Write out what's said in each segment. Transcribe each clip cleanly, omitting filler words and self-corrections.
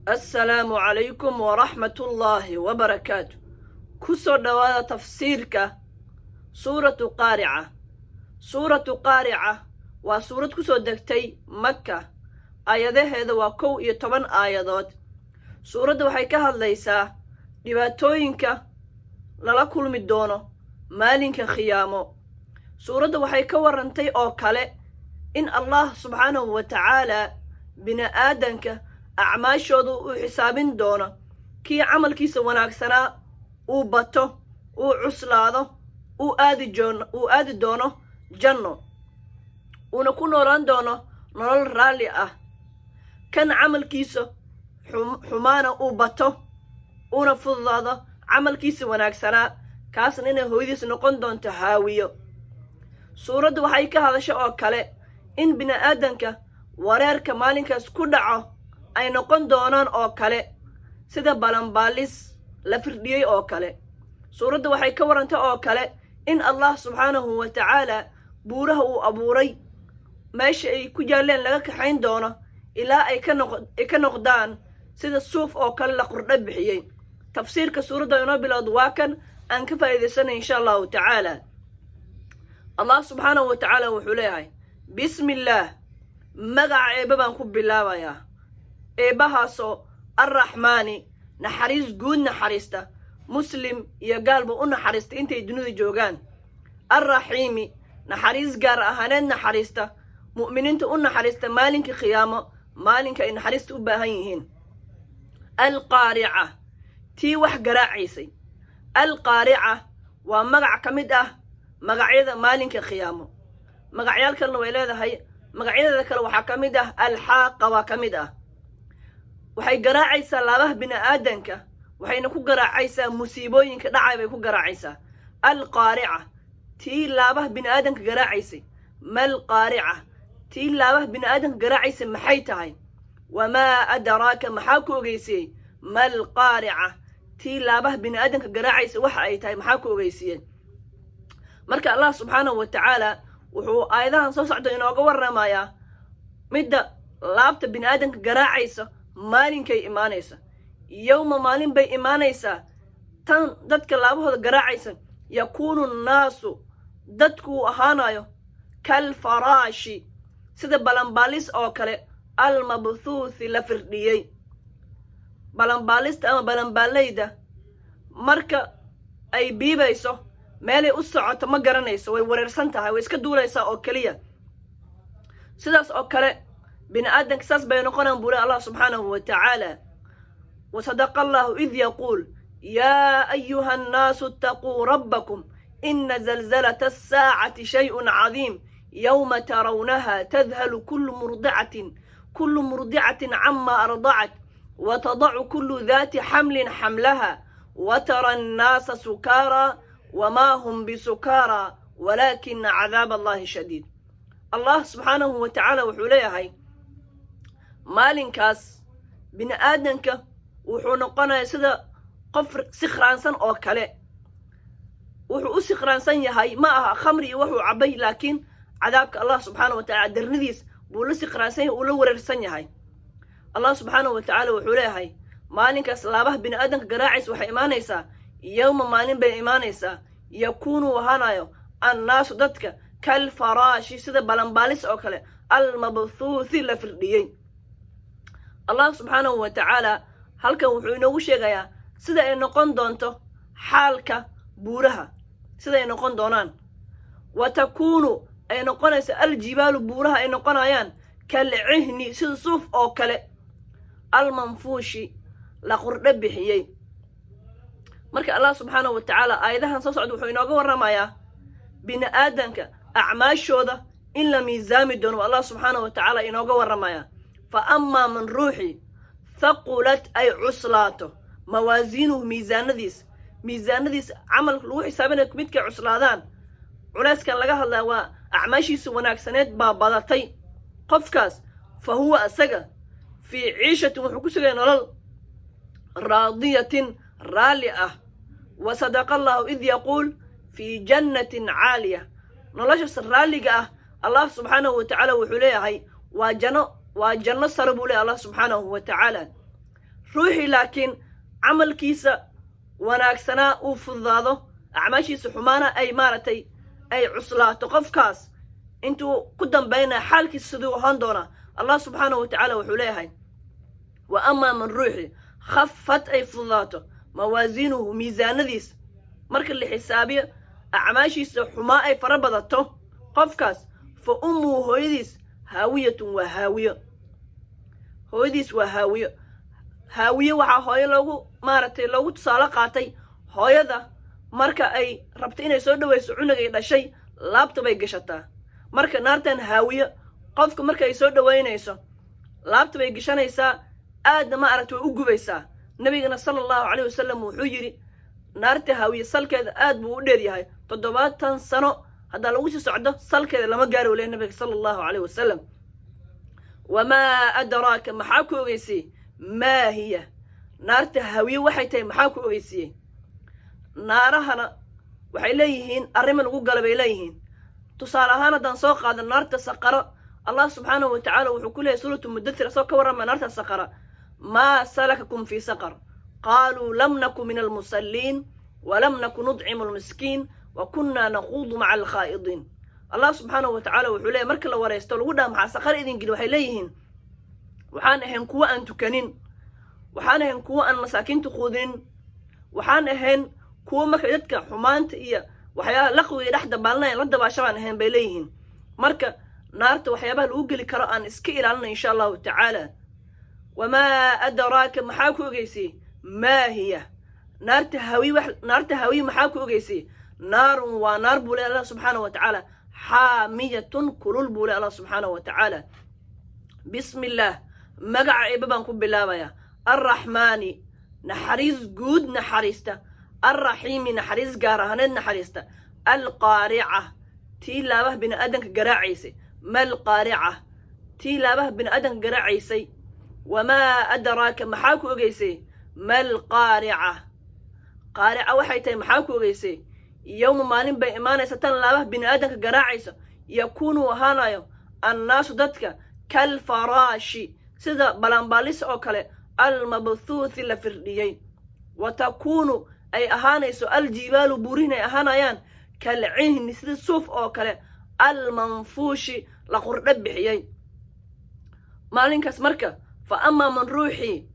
السلام عليكم ورحمة الله وبركاته. كسر دواء تفسيرك سورة قارعة. سورة قارعة وسورة كسر دكتي مكة آياده هذا وكو يتبن آيادات. سورة وحيكها الليسا dhibaatooyinka lala kulmi doono maalinka khiyaamo. suuradda waxay ka warantay oo kale in allah subxaanahu wa tacaala bini'aadanka acmaashooda uu xisaabin doono, kii camalkiisa wanaagsanaa uu bato, uu cuslaado, uu aadi doono janno, uuna ku noolaan doono nolol raalli ah. kan camalkiisa xumaana uu bato una fududaado camalkiisa wanaagsanaa, kaasna inay hooyadiis noqon doonto haawiyo. suuraddu waxay ka hadasha oo kale in bini'aadanka wareerka maalinkaas ku dhaco ay noqon doonaan oo kale sida balanbaalis la firdhiyey oo kale. suuraddu waxay ka warantay oo kale in allah subxaanahu wa tacaala buuraha uu abuuray meesha ay ku yaalleen laga kaxayn doono ilaa ay ka noqdaan sida suuf oo kale la qurdho bixiyey. tafsiirka suuradda inoo bilowd waa kan aan ka faa'iidaysanay insha allahu tacaala. allah subxaanahu wa tacaala wuxuu leeyahay bismi illaah, magaca eebba baan ku bilaabayaa, eebbahaasoo arraxmaani naxariis guud naxariista, muslim iyo gaalba u naxariista intay dunida joogaan, arraxiimi naxariis gaar ahaaneed naxariista, mu'miniinta u naxariista maalinka khiyaamo, maalinka ay naxariista u baahan yihiin. alqaarica tii wax garaacaysay. alqaarica waa magac ka mid ah magacyada maalinka khiyaamo. magacyaal kalena way leedahay, magacyadeeda kale waxaa ka mid ah alxaaqa waa ka mid ah. waxay garaacaysaa laabaha bini'aadanka, waxayna ku garaacaysaa musiibooyinka dhacay bay ku garaacaysaa. alqaarica tii laabaha bini'aadanka garaacaysay. malqaarica tii laabaha bini'aadanka garaacaysay maxay tahay? wamaa adraaka maxaa ku ogeysiyey? malqaarica tii laabaha bini'aadanka garaacaysa waxa ay tahay maxaa ku ogeysiyeen? marka allah subxaanahu wa tacaala wuxuu aayadahan soo socda inooga warramayaa midda laabta bini'aadanka garaacaysa maalinkay imaanaysa. yowma maalin bay imaanaysaa tan dadka laabahooda garaacaysa yakuunu nnaasu dadkuu ahaanayo kalfaraashi sida balanbaalis oo kale almabthuuthi la firdhiyey. balanbaalista ama balanbaalayda marka ay biibayso meelay u socoto ma garanayso, way wareersan tahay, way iska duulaysaa oo keliya. sidaas oo kale bini'aadanka saas bay noqonaan buu le allah subxaanahu wa tacaala. wasadaqa allahu id yaquul yaa ayuha annaasu itaquu rabbakum ina zalzalata asaacati shay'un cadiim yowma tarawnaha tadhalu kullu murdicatin cama ardacat watadacu kullu daati xamlin xamlaha watara annaasa sukaaraa wamaa hum bisukaaraa walaakina cadaab allahi shadiid. allah subxaanahu wa tacaala wuxuu leeyahay maalinkaas bini'aadanka wuxuu noqonayaa sida qof sikhraansan oo kale. wuxuu u sikhraansan yahay ma aha khamri iyo wuxuu cabbay, laakiin cadaabka allah subxaanahu wa tacaala darnidiis buu la sikhraansan yahay, uu la wareersan yahay. allah subxaanahu wa tacaala wuxuu leeyahay maalinkaas laabaha bini'aadanka garaacaysa waxay imaanaysaa yowma maalin bay imaanaysaa yakuunu ahaanayo annaasu dadka kalfaraashi sida balanbaalis oo kale almabthuuthi la firdhiyey. allah subxaanahu wa tacaala halkan wuxuu inoogu sheegayaa sida ay noqon doonto xaalka buuraha, sida ay noqon doonaan. wa takuunu ay noqonaysa aljibaalu buuraha ay noqonayaan kalcihni sida suuf oo kale almanfuushi la qurdho bixiyey. marka allah subxaanahu wa tacaala aayadahan soo socda wuxuu inooga warramayaa bini'aadanka acmaashooda in la miisaami doono allah subxaanahu wa tacaala inooga warramayaa. fa amaa man ruuxii thaqulat ay cuslaato mawaasiinuhu miisaanadiis camalka lagu xisaabinaya midkay cuslaadaan, culayskan laga hadlaya waa acmaashiisa wanaagsaneed baa badatay. qofkaas fa huwa asaga fii ciishatin wuxuu ku sugaya nolol raadiyatin raalli ah. wasadaqa allahu id yaquul fii jannatin caaliya. noloshaas raalliga ah allah subxaanahu wa tacaala wuxuu leeyahay waa janno sare buu leeyahay allah subxaanahu wa tacaala. ruuxii laakiin camalkiisa wanaagsanaa uu fududaado acmaashiisa xumaana ay maaragtay ay cuslaato qofkaas intuu ku dambaynaya xaalkiisa siduu ahaan doonaa allah subxaanahu watacaala wuxuu leeyahay wa amaa man ruuxii khafat ay fududaato mawaasiinuhu miisaanadiis marka la xisaabiyo acmaashiisa xumaa ay fara badato qofkaas fa ummuhu hooyadiis haawiyatun waa haawiyo hooyadiis waa haawiyo haawiye waxaa hooyo loogu tusaale qaatay hooyada marka ay rabto inay soo dhawayso cunugay dhashay laabta bay gashataa marka naartan haawiye qofka marka ay soo dhawaynayso laabta bay gashanaysaa aadna way u gubaysaa nabigana sala allahu calayhi wasalam wuxuu yidhi naarta haawiye salkeeda aad buu u dheer yahay 70 sano haddaa lagu sii socdo salkeeda lama gaari wale nabiga sala allahu calayhi wasalam wamaa adraaka maxaa ku ogeysiyey maa hiya naarta haawiye waxay tahay maxaa ku ogeysiyey naarahana waxay leeyihiin arrimo lagu gala bay leeyihiin tusaale ahaan haddaan soo qaado naarta saqaro allah subxaanahu watacaala wuxuu ku leeyahay suuratu mudathir asoo ka warrama naarta saqara maa salakakum fii saqar qaaluu lam naku min almusalliin walam naku nudcimu almiskiin wa kunnaa naquudu maca alkhaa'idiin allah subxaanahu watacaala wuxuu leeyahay marka la waraysto lagu dhaha maxaa saqar idin geli waxay leeyihiin waxaan ahayn kuwo aan tukanin waxaan ahayn kuwo aan masaakiinta quudinin waxaan ahayn kuwo marka dadka xumaanta iyo waxyaabaha laqwiga dhexda baalnaya la dabaasha baan ahayn bay leeyihiin marka naarta waxyaabaha lagu geli karo aan iska ilaalinay insha allahu tacaala wamaa adraaka maxaa ku ogeysay maa hiya naarta haawiye maxaa ku ogeysay naarun waa naar buu le allah subxaanahu watacaala xaamiyatun kulul buu le allah subxaanahu watacaala bismi illaah magaca eebba baan ku bilaabayaa arraxmaani naxariis guud naxariista الرحيم نحريس قارهن نحريستا القارعة تي لابه بن أدنك قراعيسي ما القارعة تي لابه بن أدنك قراعيسي وما أدراك محاكو أغيسي ما القارعة قارعة وحيتي محاكو أغيسي يوم مالين بإيمانة ستان لابه بن أدنك قراعيسي يكون وهانايو الناس دتك كالفراشي سيدا بلانباليس أوكالي المبثوث لفرديين وتكون ay ahaanayso aljibaalu buurihin ay ahaanayaan kalcihni sida suuf oo kale almanfuushi la qurdha bixiyey maalinkaas marka fa amaa man ruuxii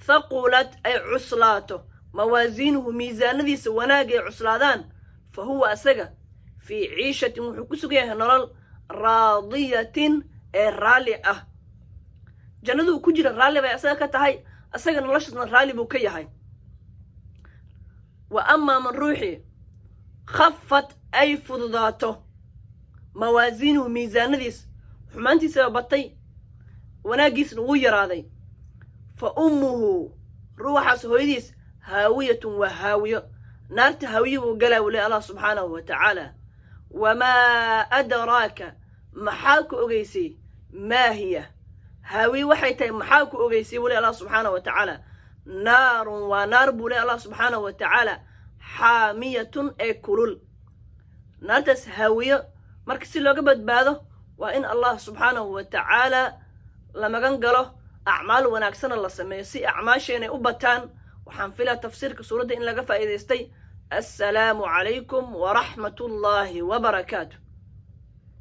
thaqulat ay cuslaato mawaasiinuhu miisaanadiisa wanaag ay cuslaadaan fa huwa asaga fii ciishatin wuxuu ku sugan yahay nolol raadiyatin ee raalli ah jannaduu ku jira raalli bay asaga ka tahay asaga noloshaasna raalli buu ka yahay وأما من روحي خفت أي فضاته موازينه ميزان ديس حمانتي سببطي وناقيس نغير هذي فأمه روح سهويديس هاوية وهاوية نارت هاوية وقالوا لي الله سبحانه وتعالى وما أدراك محاك أغيسي ما هي هاوي وحيتي محاك أغيسي ولي الله سبحانه وتعالى نار ونار بولي الله سبحانه وتعالى حامية اي كلول نارتس هاوية مركزي لوغا بدبادو وإن الله سبحانه وتعالى لما قنقله أعمال وناكسن الله سميه سي أعماشيني أبتان وحنفلها تفسير كسورة إن لغا فإذا السلام عليكم ورحمة الله وبركاته.